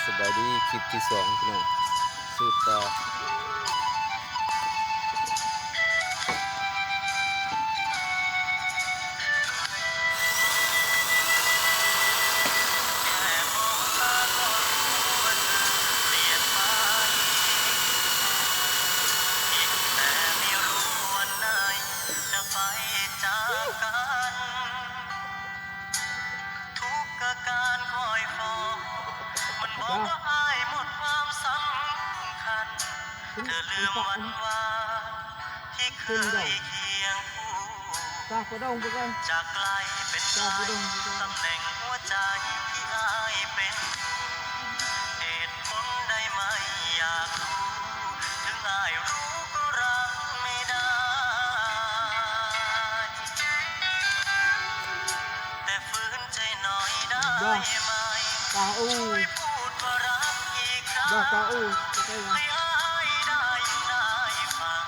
สบายดีคลิปที่สองพี่น้องสืบต่อการคอยฟอมันบอกว่าอายหมดความสำคัญเธอลืมวันวานที่เคยเคียงคู่จากไกลเป็นไกลตำแหน่งหัวใจที่อายเป็นเหตุผลได้ไหมอยากรู้ถึงอายรู้ก็รักไม่ได้แต่ฝืนใจหน่อยได้ไหมช่วยพูดว่ารักอีกครั้งให้อายได้ยินได้ฟัง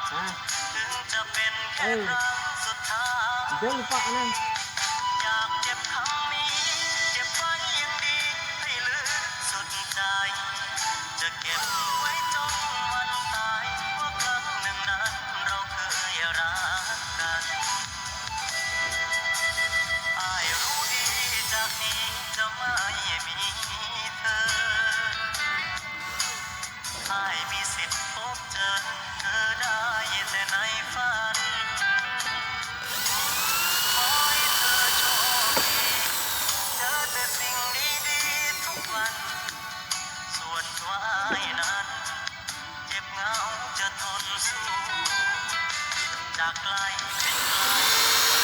ถึงจะเป็นแค่ครั้งสุดท้ายอยากเจ็บคำนี้เก็บไว้ยังดีให้ลึกสุดใจจะเก็บไว้จนวันตายว่าครั้งหนึ่งนั้นเราเคยรักกันอายรู้ดีจากนี้จะไม่มีเธออายมีสิทธิ์พบเจอเธอได้แต่ในฝันขอให้เธอโชคดีเจอแต่สิ่งดีๆทุกวันส่วนตัวอายนั้นเจ็บเหงาจะทนสู้จากไกลเป็นไกล